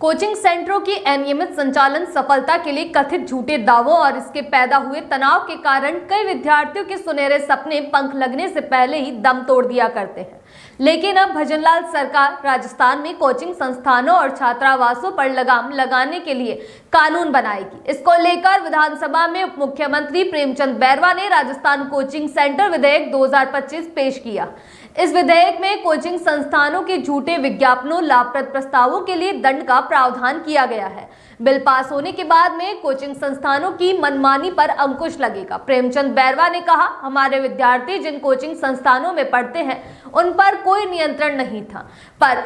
Coaching सेंटरों की अनियमित संचालन सफलता के लिए कथित झूठे दावों और इसके पैदा हुए तनाव के कारण कई विद्यार्थियों के सुनहरे सपने पंख लगने से पहले ही दम तोड़ दिया करते हैं। लेकिन अब भजनलाल सरकार राजस्थान में कोचिंग संस्थानों और छात्रावासों पर लगाम लगाने के लिए कानून बनाएगी। इसको लेकर विधानसभा में उप मुख्यमंत्री प्रेमचंद बैरवा ने राजस्थान कोचिंग सेंटर विधेयक 2025 पेश किया। इस विधेयक में कोचिंग संस्थानों के झूठे विज्ञापनों, लाभप्रद प्रस्तावों के लिए दंड का प्रावधान किया गया है। बिल पास होने के बाद में कोचिंग संस्थानों की मनमानी पर अंकुश लगेगा। प्रेमचंद बैरवा ने कहा, हमारे विद्यार्थी जिन कोचिंग संस्थानों में पढ़ते हैं उन पर कोई नियंत्रण नहीं था, पर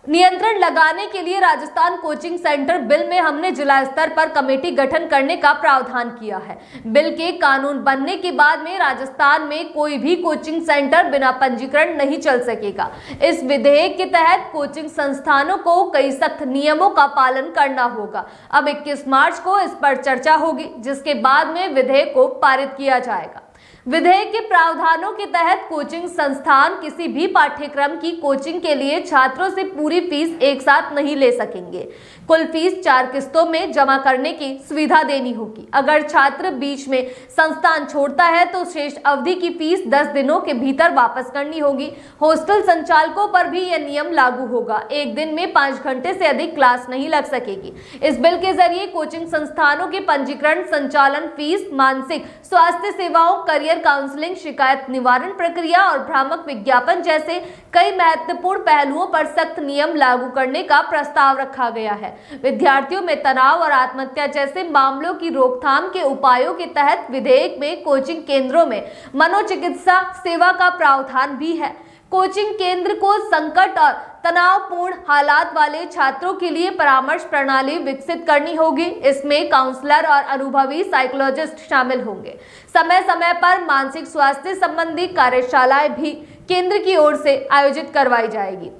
नियंत्रण लगाने के लिए राजस्थान कोचिंग सेंटर बिल में हमने जिला स्तर पर कमेटी गठन करने का प्रावधान किया है। बिल के कानून बनने के बाद में राजस्थान में कोई भी कोचिंग सेंटर बिना पंजीकरण नहीं चल सकेगा। इस विधेयक के तहत कोचिंग संस्थानों को कई सख्त नियमों का पालन करना होगा। अब 21 मार्च को इस पर चर्चा होगी, जिसके बाद में विधेयक को पारित किया जाएगा। विधेयक के प्रावधानों के तहत कोचिंग संस्थान किसी भी पाठ्यक्रम की कोचिंग के लिए छात्रों से पूरी फीस एक साथ नहीं ले सकेंगे। कुल फीस 4 किस्तों में जमा करने की सुविधा देनी होगी। अगर छात्र बीच में संस्थान छोड़ता है तो शेष अवधि की फीस 10 दिनों के भीतर वापस करनी होगी। हॉस्टल संचालकों पर भी यह नियम लागू होगा। एक दिन में 5 घंटे से अधिक क्लास नहीं लग सकेगी। इस बिल के जरिए कोचिंग संस्थानों के पंजीकरण, संचालन फीस, मानसिक स्वास्थ्य सेवाओं, करियर काउंसलिंग, शिकायत निवारण प्रक्रिया और भ्रामक विज्ञापन जैसे कई महत्वपूर्ण पहलुओं पर सख्त नियम लागू करने का प्रस्ताव रखा गया है। विद्यार्थियों में तनाव और आत्महत्या जैसे मामलों की रोकथाम के उपायों के तहत विधेयक में कोचिंग केंद्रों में मनोचिकित्सा सेवा का प्रावधान भी है। कोचिंग केंद्र को संकट और तनावपूर्ण हालात वाले छात्रों के लिए परामर्श प्रणाली विकसित करनी होगी। इसमें काउंसलर और अनुभवी साइकोलॉजिस्ट शामिल होंगे। समय समय पर मानसिक स्वास्थ्य संबंधी कार्यशालाएं भी केंद्र की ओर से आयोजित करवाई जाएगी।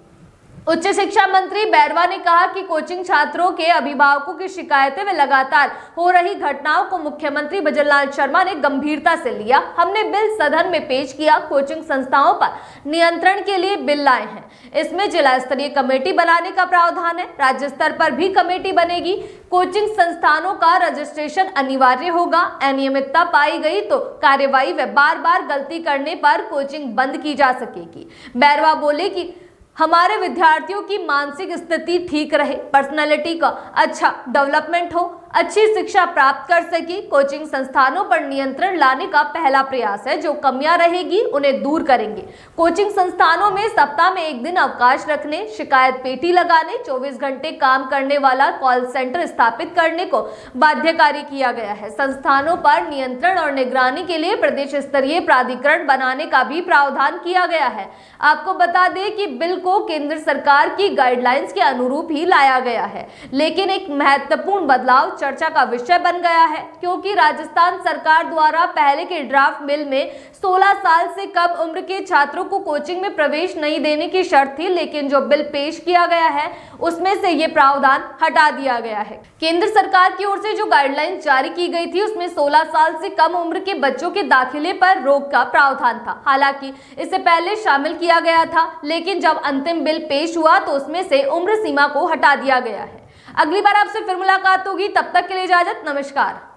उच्च शिक्षा मंत्री बैरवा ने कहा कि कोचिंग छात्रों के अभिभावकों की शिकायतें व लगातार हो रही घटनाओं को मुख्यमंत्री भजनलाल शर्मा ने गंभीरता से लिया। हमने बिल सदन में पेश किया। कोचिंग संस्थाओं पर नियंत्रण के लिए बिल लाए हैं। इसमें जिला स्तरीय कमेटी बनाने का प्रावधान है। राज्य स्तर पर भी कमेटी बनेगी। कोचिंग संस्थानों का रजिस्ट्रेशन अनिवार्य होगा। अनियमितता पाई गई तो कार्यवाही व बार बार गलती करने पर कोचिंग बंद की जा सकेगी। बैरवा बोले कि हमारे विद्यार्थियों की मानसिक स्थिति ठीक रहे, पर्सनालिटी का अच्छा डेवलपमेंट हो, अच्छी शिक्षा प्राप्त कर सके। कोचिंग संस्थानों पर नियंत्रण लाने का पहला प्रयास है। जो कमियां रहेगी उन्हें दूर करेंगे। कोचिंग संस्थानों में सप्ताह में एक दिन अवकाश रखने, शिकायत पेटी लगाने, 24 घंटे काम करने वाला कॉल सेंटर स्थापित करने को बाध्यकारी किया गया है। संस्थानों पर नियंत्रण और निगरानी के लिए प्रदेश स्तरीय प्राधिकरण बनाने का भी प्रावधान किया गया है। आपको बता दें कि बिल को केंद्र सरकार की गाइडलाइंस के अनुरूप ही लाया गया है, लेकिन एक महत्वपूर्ण बदलाव चर्चा का विषय बन गया है, क्योंकि राजस्थान सरकार द्वारा पहले के ड्राफ्ट बिल में 16 साल से कम उम्र के छात्रों को कोचिंग में प्रवेश नहीं देने की शर्त थी, लेकिन जो बिल पेश किया गया है उसमें से ये प्रावधान हटा दिया गया है। केंद्र सरकार की ओर से जो गाइडलाइन जारी की गई थी उसमें 16 साल से कम उम्र के बच्चों के दाखिले पर रोक का प्रावधान था। हालांकि इसे पहले शामिल किया गया था, लेकिन जब अंतिम बिल पेश हुआ तो उसमें से उम्र सीमा को हटा दिया गया है। अगली बार आपसे फिर मुलाकात होगी, तब तक के लिए इजाजत, नमस्कार।